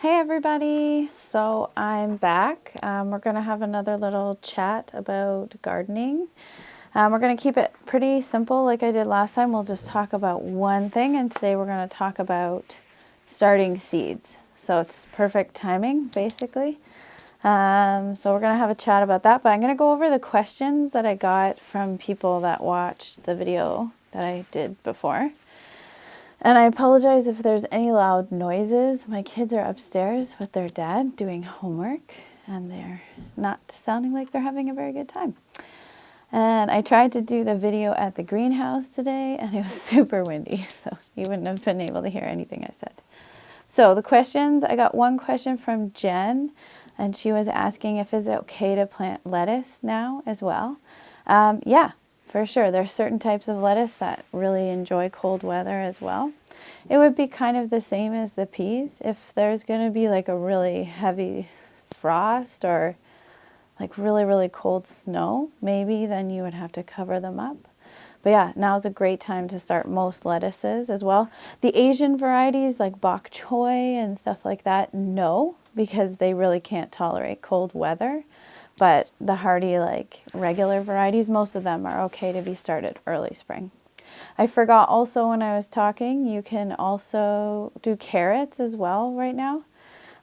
Hey everybody, so I'm back. We're going to have another little chat about gardening. We're going to keep it pretty simple like I did last time. We'll just talk about one thing, and today we're going to talk about starting seeds. So it's perfect timing basically. So we're going to have a chat about that, but I'm going to go over the questions that I got from people that watched the video that I did before. And I apologize if there's any loud noises. My kids are upstairs with their dad doing homework, and they're not sounding like they're having a very good time. And I tried to do the video at the greenhouse today, and it was super windy, so you wouldn't have been able to hear anything I said. So the questions, I got one question from Jen, and she was asking if it's okay to plant lettuce now as well. Yeah. For sure, there's certain types of lettuce that really enjoy cold weather as well. It would be kind of the same as the peas. If there's going to be like a really heavy frost or like really, really cold snow, maybe then you would have to cover them up. But yeah, now is a great time to start most lettuces as well. The Asian varieties like bok choy and stuff like that, no, because they really can't tolerate cold weather. But the hardy, like regular varieties, most of them are okay to be started early spring. I forgot also when I was talking, you can also do carrots as well right now.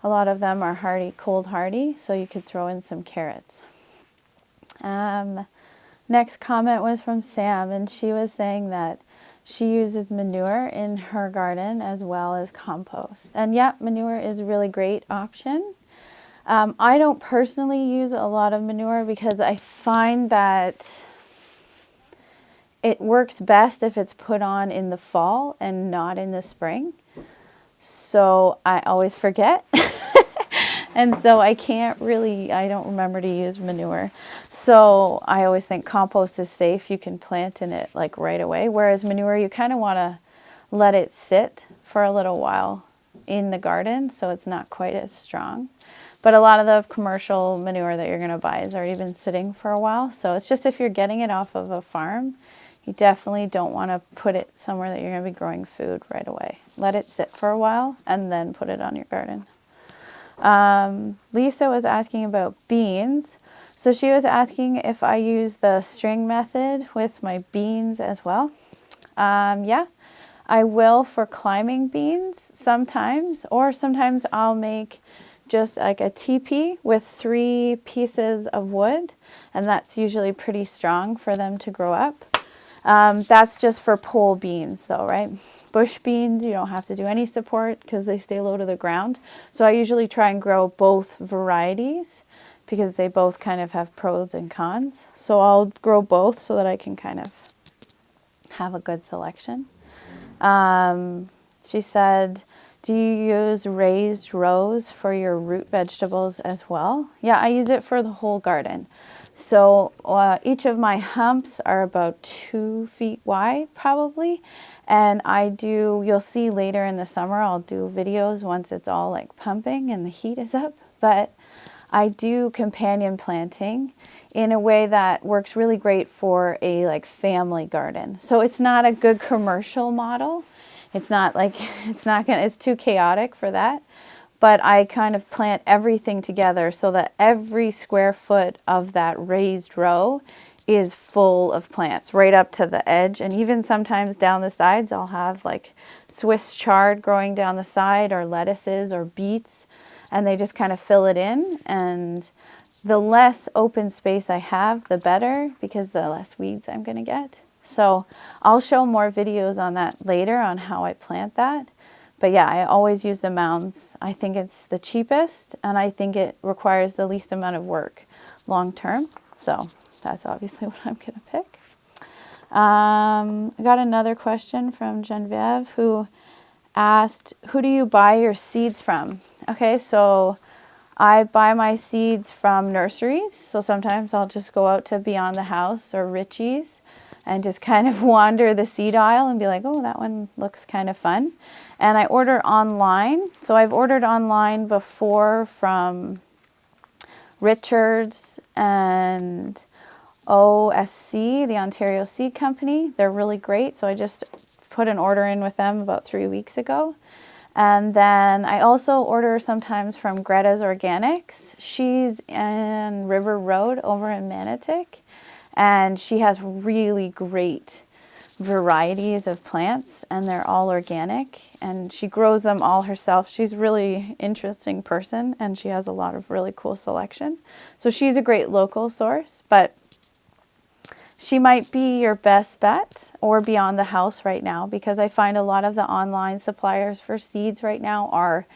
A lot of them are hardy, cold hardy, so you could throw in some carrots. Next comment was from Sam, and she was saying that she uses manure in her garden as well as compost. And yeah, manure is a really great option. I don't personally use a lot of manure because I find that it works best if it's put on in the fall and not in the spring. So I always forget. And so I don't remember to use manure. So I always think compost is safe. You can plant in it like right away. Whereas manure, you kind of want to let it sit for a little while in the garden so it's not quite as strong. But a lot of the commercial manure that you're going to buy has already been sitting for a while. So it's just if you're getting it off of a farm, you definitely don't want to put it somewhere that you're going to be growing food right away. Let it sit for a while and then put it on your garden. Lisa was asking about beans. So she was asking if I use the string method with my beans as well. Yeah, I will for climbing beans sometimes, or sometimes I'll make just like a teepee with 3 pieces of wood, and that's usually pretty strong for them to grow up. That's just for pole beans though, right? Bush beans, you don't have to do any support because they stay low to the ground. So I usually try and grow both varieties because they both kind of have pros and cons. So I'll grow both so that I can kind of have a good selection. She said, do you use raised rows for your root vegetables as well? Yeah, I use it for the whole garden. So each of my humps are about 2 feet wide probably. And you'll see later in the summer, I'll do videos once it's all like pumping and the heat is up. But I do companion planting in a way that works really great for a like family garden. So it's not a good commercial model. It's too chaotic for that. But I kind of plant everything together so that every square foot of that raised row is full of plants right up to the edge. And even sometimes down the sides, I'll have like Swiss chard growing down the side or lettuces or beets, and they just kind of fill it in. And the less open space I have, the better, because the less weeds I'm going to get. So I'll show more videos on that later on how I plant that. But yeah, I always use the mounds. I think it's the cheapest, and I think it requires the least amount of work long term. So that's obviously what I'm going to pick. I got another question from Genevieve who asked, who do you buy your seeds from? Okay, so I buy my seeds from nurseries. So sometimes I'll just go out to Beyond the House or Richie's and just kind of wander the seed aisle and be like, oh, that one looks kind of fun. And I order online. So I've ordered online before from Richards and OSC, the Ontario Seed Company. They're really great. So I just put an order in with them about 3 weeks ago. And then I also order sometimes from Greta's Organics. She's in River Road over in Manotick, and she has really great varieties of plants, and they're all organic, and she grows them all herself. She's a really interesting person, and she has a lot of really cool selection. So she's a great local source, but she might be your best bet, or Beyond the House right now, because I find a lot of the online suppliers for seeds right now are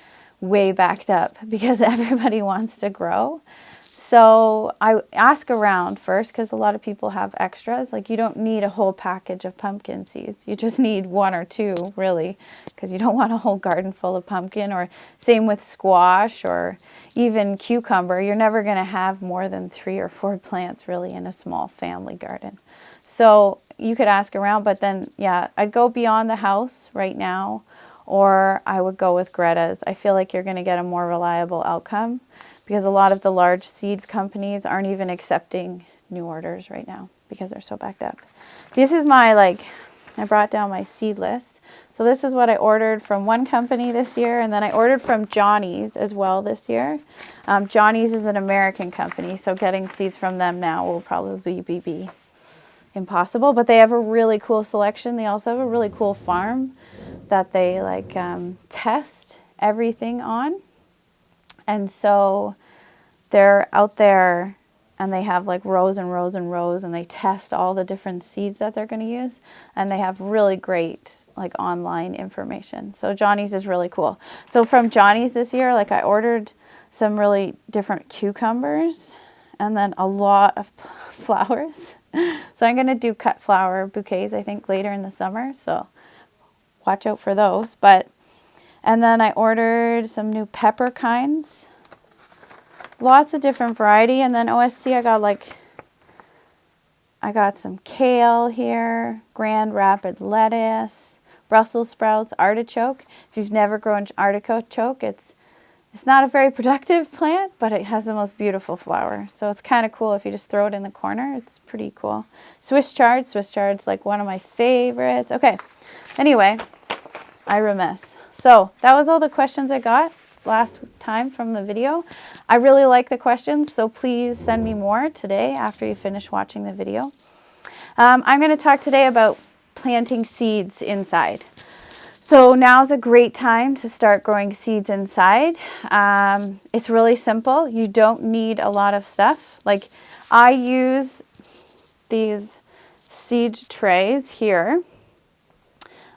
way backed up because everybody wants to grow. So I ask around first, because a lot of people have extras. Like, you don't need a whole package of pumpkin seeds. You just need one or two, really, because you don't want a whole garden full of pumpkin. Or same with squash or even cucumber. You're never going to have more than 3 or 4 plants, really, in a small family garden. So you could ask around, but then, yeah, I'd go Beyond the House right now, or I would go with Greta's. I feel like you're going to get a more reliable outcome, because a lot of the large seed companies aren't even accepting new orders right now because they're so backed up. This is my, I brought down my seed list. So this is what I ordered from one company this year, and then I ordered from Johnny's as well this year. Johnny's is an American company, so getting seeds from them now will probably be impossible, but they have a really cool selection. They also have a really cool farm that they test everything on. And so they're out there and they have rows and rows and rows, and they test all the different seeds that they're going to use. And they have really great online information. So Johnny's is really cool. So from Johnny's this year, I ordered some really different cucumbers and then a lot of flowers. So I'm going to do cut flower bouquets, I think, later in the summer. So watch out for those. And then I ordered some new pepper kinds. Lots of different variety. And then OSC, I got some kale here, Grand Rapid lettuce, Brussels sprouts, artichoke. If you've never grown artichoke, it's not a very productive plant, but it has the most beautiful flower. So it's kind of cool if you just throw it in the corner. It's pretty cool. Swiss chard's one of my favorites. Okay, anyway, I remiss. So that was all the questions I got last time from the video. I really like the questions, so please send me more today after you finish watching the video. I'm going to talk today about planting seeds inside. So now's a great time to start growing seeds inside. It's really simple. You don't need a lot of stuff. I use these seed trays here,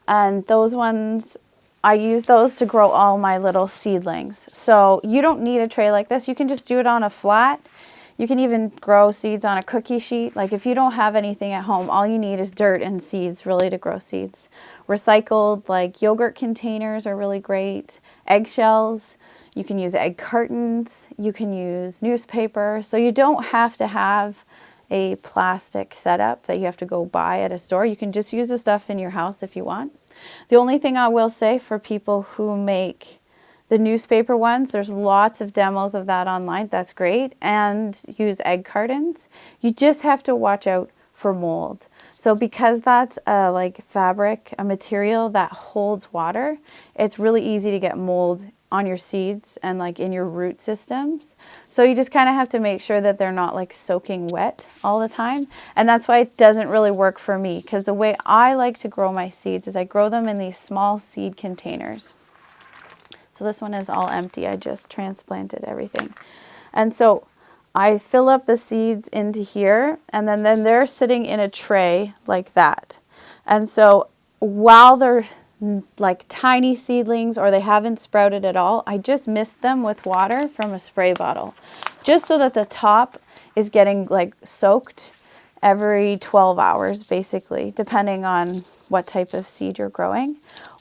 and those ones, I use those to grow all my little seedlings. So you don't need a tray like this. You can just do it on a flat. You can even grow seeds on a cookie sheet. If you don't have anything at home, all you need is dirt and seeds, really, to grow seeds. Recycled, yogurt containers are really great. Eggshells. You can use egg cartons. You can use newspaper. So you don't have to have a plastic setup that you have to go buy at a store. You can just use the stuff in your house if you want. The only thing I will say for people who make the newspaper ones, there's lots of demos of that online. That's great. And use egg cartons. You just have to watch out for mold. So because that's a fabric, a material that holds water, it's really easy to get mold on your seeds and in your root systems. So you just kind of have to make sure that they're not soaking wet all the time. And that's why it doesn't really work for me, because the way I like to grow my seeds is I grow them in these small seed containers. So this one is all empty. I just transplanted everything. And so I fill up the seeds into here, and then they're sitting in a tray like that. And so while they're tiny seedlings or they haven't sprouted at all, I just mist them with water from a spray bottle, just so that the top is getting soaked every 12 hours, basically, depending on what type of seed you're growing.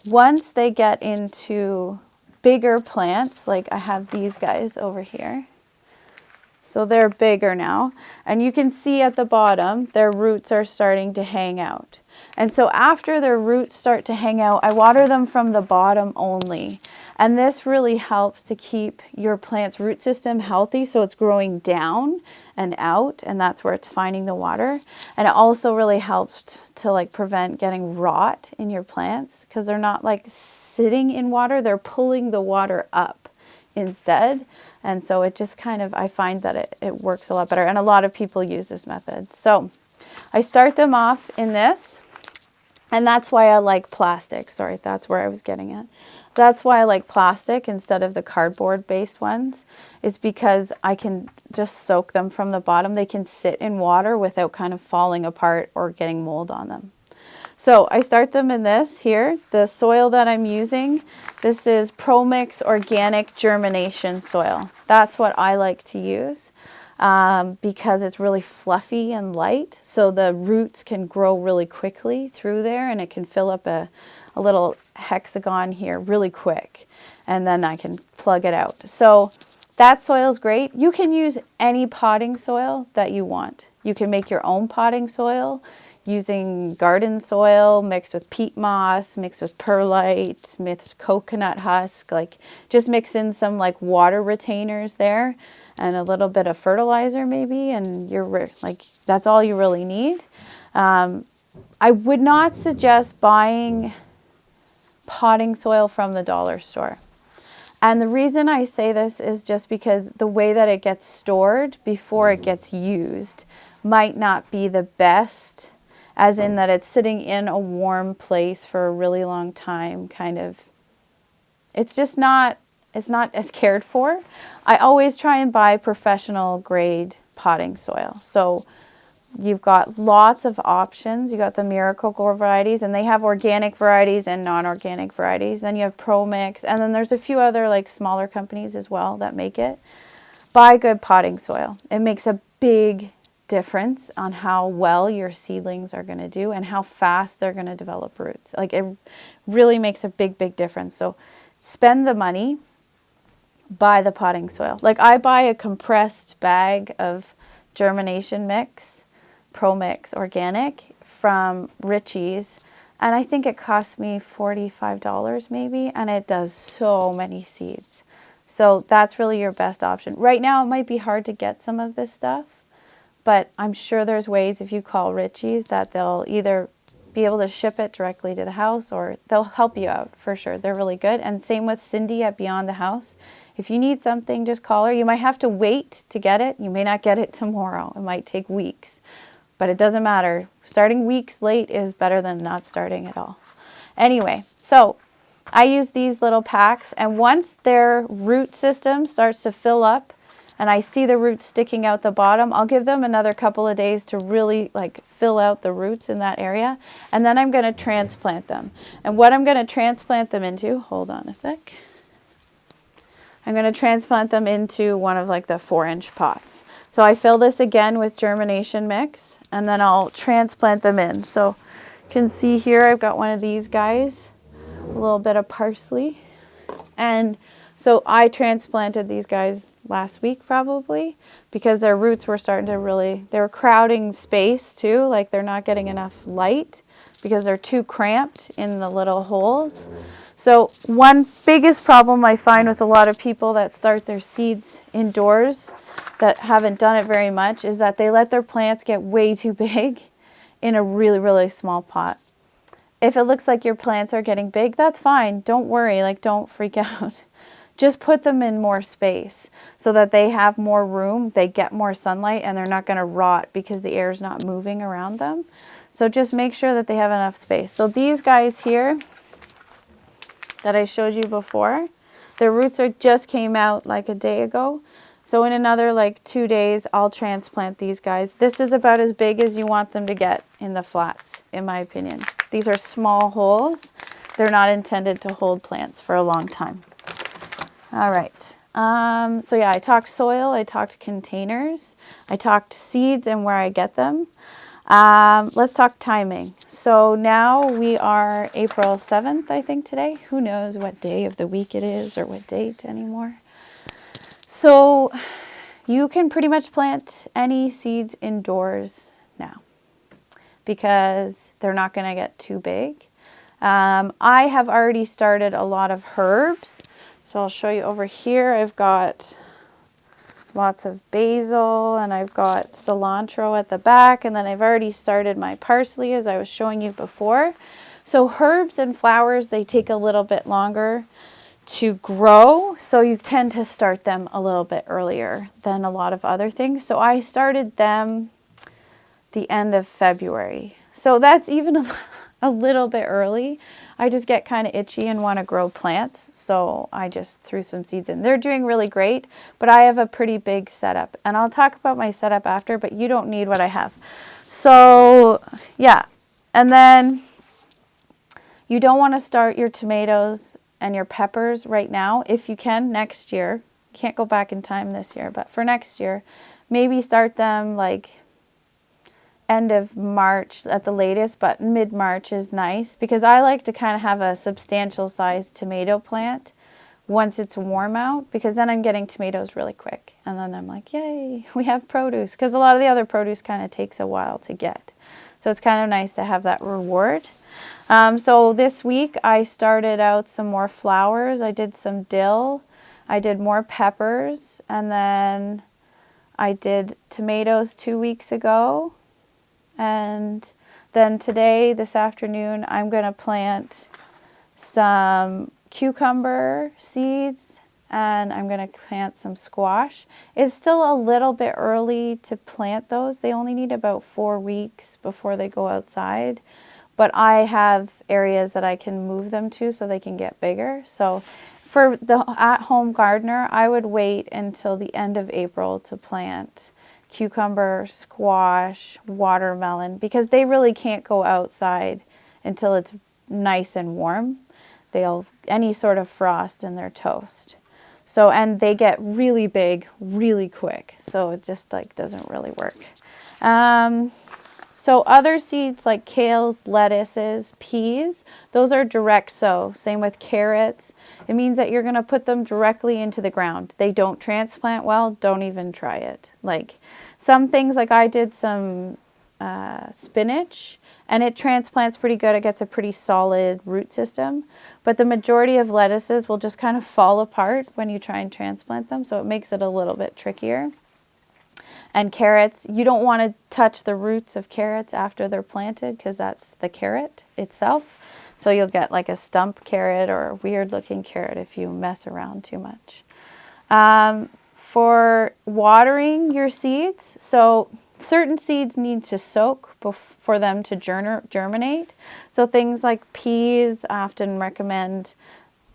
Once they get into bigger plants, I have these guys over here. So they're bigger now, and you can see at the bottom their roots are starting to hang out. And so after their roots start to hang out, I water them from the bottom only. And this really helps to keep your plant's root system healthy, so it's growing down and out, and that's where it's finding the water. And it also really helps to like prevent getting rot in your plants, because they're not like sitting in water, they're pulling the water up instead. And so it just kind of, I find that it works a lot better, and a lot of people use this method. So I start them off in this, and that's why I like plastic. Sorry, that's where I was getting at. That's why I like plastic instead of the cardboard based ones, is because I can just soak them from the bottom. They can sit in water without kind of falling apart or getting mold on them. So I start them in this here. The soil that I'm using, this is ProMix Organic Germination Soil. That's what I like to use because it's really fluffy and light. So the roots can grow really quickly through there, and it can fill up a little hexagon here really quick. And then I can plug it out. So that soil is great. You can use any potting soil that you want. You can make your own potting soil using garden soil mixed with peat moss, mixed with perlite, mixed coconut husk, like just mix in some like water retainers there and a little bit of fertilizer maybe, and you're like, that's all you really need. I would not suggest buying potting soil from the dollar store. And the reason I say this is just because the way that it gets stored before it gets used might not be the best, as in that it's sitting in a warm place for a really long time, kind of. It's just not, it's not as cared for. I always try and buy professional grade potting soil. So you've got lots of options. You got the Miracle-Gro varieties, and they have organic varieties and non-organic varieties. Then you have ProMix, and then there's a few other like smaller companies as well that make it. Buy good potting soil. It makes a big difference on how well your seedlings are going to do and how fast they're going to develop roots. Like, it really makes a big difference. So spend the money, buy the potting soil. Like, I buy a compressed bag of germination mix, ProMix Organic, from Richie's, and I think it cost me $45 maybe, and it does so many seeds. So that's really your best option. Right now it might be hard to get some of this stuff, but I'm sure there's ways, if you call Richie's, that they'll either be able to ship it directly to the house, or they'll help you out for sure. They're really good. And same with Cindy at Beyond the House. If you need something, just call her. You might have to wait to get it. You may not get it tomorrow. It might take weeks, but it doesn't matter. Starting weeks late is better than not starting at all. Anyway, so I use these little packs, and once their root system starts to fill up and I see the roots sticking out the bottom, I'll give them another couple of days to really like fill out the roots in that area, and then I'm going to transplant them. And what I'm going to transplant them into, hold on a sec, I'm going to transplant them into one of like the 4-inch pots. So I fill this again with germination mix, and then I'll transplant them in. So you can see here I've got one of these guys, a little bit of parsley, and so I transplanted these guys last week probably, because their roots were starting to really, they were crowding space too, like they're not getting enough light because they're too cramped in the little holes. So one biggest problem I find with a lot of people that start their seeds indoors that haven't done it very much is that they let their plants get way too big in a really small pot. If it looks like your plants are getting big, that's fine. Don't worry, like don't freak out. Just put them in more space so that they have more room, they get more sunlight, and they're not going to rot because the air is not moving around them. So just make sure that they have enough space. So these guys here that I showed you before, their roots just came out like a day ago. So in another like 2 days, I'll transplant these guys. This is about as big as you want them to get in the flats, in my opinion. These are small holes. They're not intended to hold plants for a long time. All right. So yeah, I talked soil, I talked containers, I talked seeds and where I get them. Let's talk timing. So now we are April 7th, I think today. Who knows what day of the week it is or what date anymore. So you can pretty much plant any seeds indoors now because they're not going to get too big. I have already started a lot of herbs. So I'll show you over here. I've got lots of basil, and I've got cilantro at the back, and then I've already started my parsley as I was showing you before. So herbs and flowers, they take a little bit longer to grow, so you tend to start them a little bit earlier than a lot of other things. So I started them the end of February. So that's even a little bit early. I just get kind of itchy and want to grow plants, so I just threw some seeds in. They're doing really great, but I have a pretty big setup, and I'll talk about my setup after, but you don't need what I have. So yeah, and then you don't want to start your tomatoes and your peppers right now. If you can, next year. You can't go back in time this year, but for next year, maybe start them like end of March at the latest, but mid-March is nice because I like to kind of have a substantial sized tomato plant once it's warm out, because then I'm getting tomatoes really quick. And then I'm like, yay, we have produce, because a lot of the other produce kind of takes a while to get. So it's kind of nice to have that reward. So this week I started out some more flowers. I did some dill. I did more peppers. And then I did tomatoes 2 weeks ago. And then today, this afternoon, I'm going to plant some cucumber seeds, and I'm going to plant some squash. It's still a little bit early to plant those. They only need about 4 weeks before they go outside. But I have areas that I can move them to so they can get bigger. So for the at-home gardener, I would wait until the end of April to plant cucumber, squash, watermelon, because they really can't go outside until it's nice and warm. They'll any sort of frost in their toast. So, and they get really big really quick. So it just like doesn't really work. So other seeds like kales, lettuces, peas, those are direct sow. Same with carrots. It means that you're going to put them directly into the ground. They don't transplant well. Don't even try it. Like some things, like I did some spinach, and it transplants pretty good. It gets a pretty solid root system. But the majority of lettuces will just kind of fall apart when you try and transplant them. So it makes it a little bit trickier. And carrots, you don't want to touch the roots of carrots after they're planted, because that's the carrot itself. So you'll get like a stump carrot or a weird looking carrot if you mess around too much. For watering your seeds, so certain seeds need to soak for them to germinate. So things like peas, I often recommend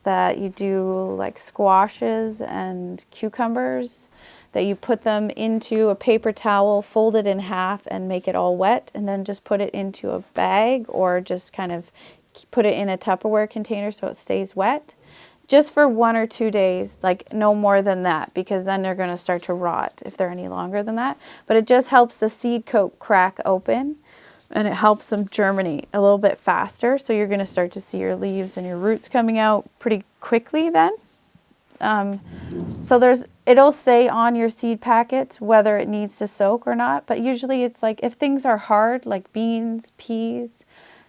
that you do like squashes and cucumbers, that you put them into a paper towel, fold it in half and make it all wet, and then just put it into a bag or just kind of put it in a Tupperware container so it stays wet. Just for 1 or 2 days, like no more than that, because then they're going to start to rot if they're any longer than that. But it just helps the seed coat crack open, and it helps them germinate a little bit faster. So you're going to start to see your leaves and your roots coming out pretty quickly then. So it'll say on your seed packets whether it needs to soak or not, but usually it's like if things are hard, like beans, peas,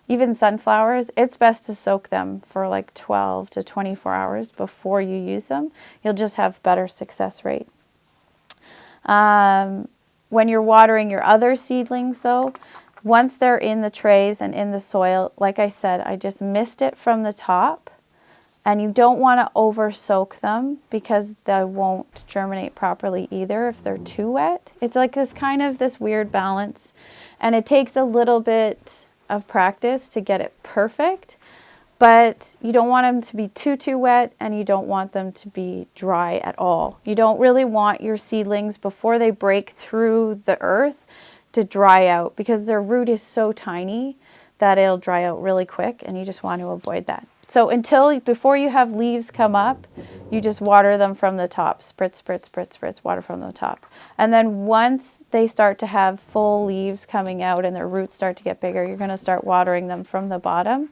even sunflowers, it's best to soak them for like 12 to 24 hours before you use them. You'll just have better success rate. When you're watering your other seedlings though, once they're in the trays and in the soil, like I said, I just mist it from the top. And you don't want to over soak them, because they won't germinate properly either if they're too wet. It's like this weird balance, and it takes a little bit of practice to get it perfect, but you don't want them to be too wet, and you don't want them to be dry at all. You don't really want your seedlings, before they break through the earth, to dry out, because their root is so tiny that it'll dry out really quick, and you just want to avoid that. So before you have leaves come up, you just water them from the top. Spritz, spritz, spritz, spritz, water from the top. And then once they start to have full leaves coming out and their roots start to get bigger, you're going to start watering them from the bottom.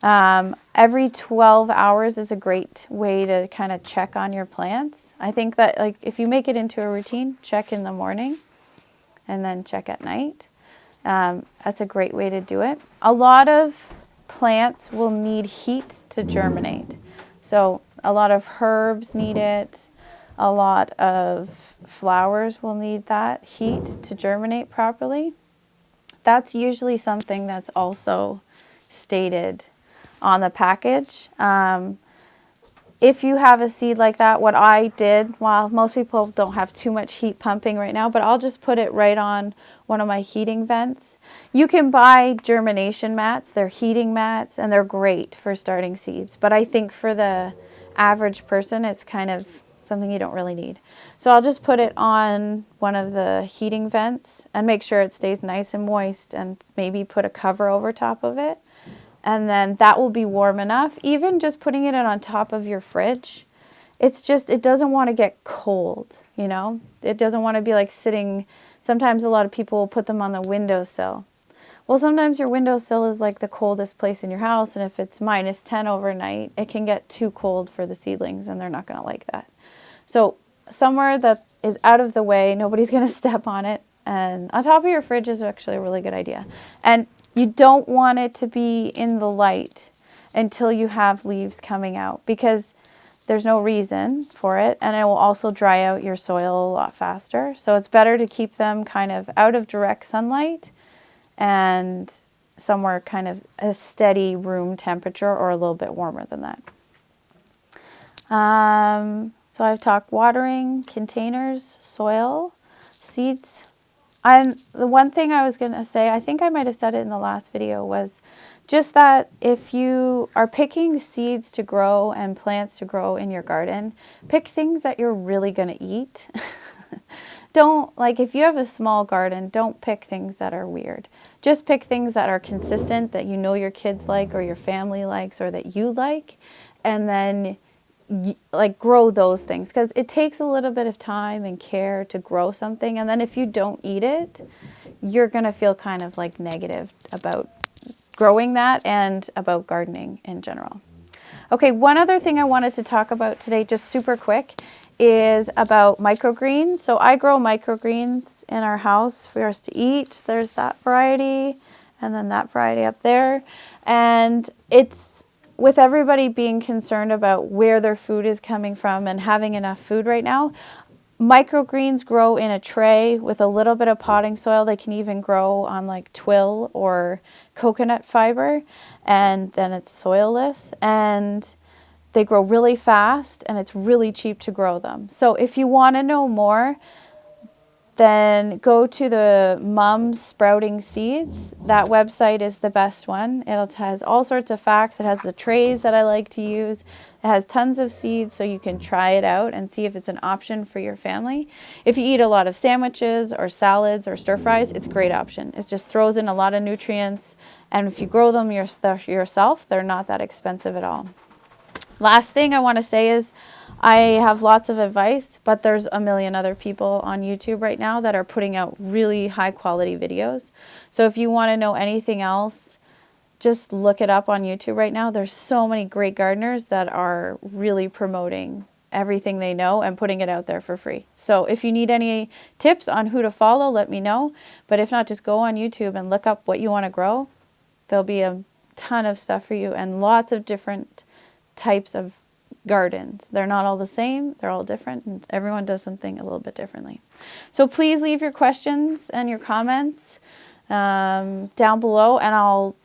Every 12 hours is a great way to kind of check on your plants. I think that like if you make it into a routine, check in the morning and then check at night. That's a great way to do it. A lot of plants will need heat to germinate. So A lot of herbs need it. A lot of flowers will need that heat to germinate properly. That's usually something that's also stated on the package. If you have a seed like that, what I did, while most people don't have too much heat pumping right now, but I'll just put it right on one of my heating vents. You can buy germination mats. They're heating mats, and they're great for starting seeds. But I think for the average person, it's kind of something you don't really need. So I'll just put it on one of the heating vents and make sure it stays nice and moist, and maybe put a cover over top of it. And then that will be warm enough. Even just putting it on top of your fridge, it's just, it doesn't want to get cold, you know? It doesn't want to be like sitting, sometimes a lot of people will put them on the windowsill. Well, sometimes your windowsill is like the coldest place in your house, and if it's -10 overnight, it can get too cold for the seedlings, and they're not going to like that. So somewhere that is out of the way, nobody's going to step on it, and on top of your fridge is actually a really good idea. And you don't want it to be in the light until you have leaves coming out, because there's no reason for it, and it will also dry out your soil a lot faster. So it's better to keep them kind of out of direct sunlight and somewhere kind of a steady room temperature, or a little bit warmer than that. So I've talked watering, containers, soil, seeds. And the one thing I was going to say, I think I might have said it in the last video, was just that if you are picking seeds to grow and plants to grow in your garden, pick things that you're really going to eat. Don't, like, if you have a small garden, don't pick things that are weird. Just pick things that are consistent, that you know your kids like, or your family likes, or that you like, and then like grow those things, because it takes a little bit of time and care to grow something, and then if you don't eat it, you're going to feel kind of like negative about growing that and about gardening in general. Okay, one other thing I wanted to talk about today, just super quick, is about microgreens. So I grow microgreens in our house for us to eat. There's that variety, and then that variety up there, and it's with everybody being concerned about where their food is coming from and having enough food right now, microgreens grow in a tray with a little bit of potting soil. They can even grow on like twill or coconut fiber, and then it's soilless, and they grow really fast, and it's really cheap to grow them. So if you want to know more, then go to the Mums Sprouting Seeds. That website is the best one. It has all sorts of facts. It has the trays that I like to use. It has tons of seeds, so you can try it out and see if it's an option for your family. If you eat a lot of sandwiches or salads or stir fries, it's a great option. It just throws in a lot of nutrients, and if you grow them yourself, they're not that expensive at all. Last thing I want to say is, I have lots of advice, but there's a million other people on YouTube right now that are putting out really high quality videos. So if you want to know anything else, just look it up on YouTube right now. There's so many great gardeners that are really promoting everything they know and putting it out there for free. So if you need any tips on who to follow, let me know. But if not, just go on YouTube and look up what you want to grow. There'll be a ton of stuff for you, and lots of different types of gardens. They're not all the same, they're all different, and everyone does something a little bit differently. So please leave your questions and your comments down below, and I'll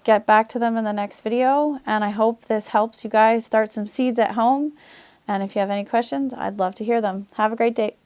get back to them in the next video. And I hope this helps you guys start some seeds at home, and if you have any questions, I'd love to hear them. Have a great day.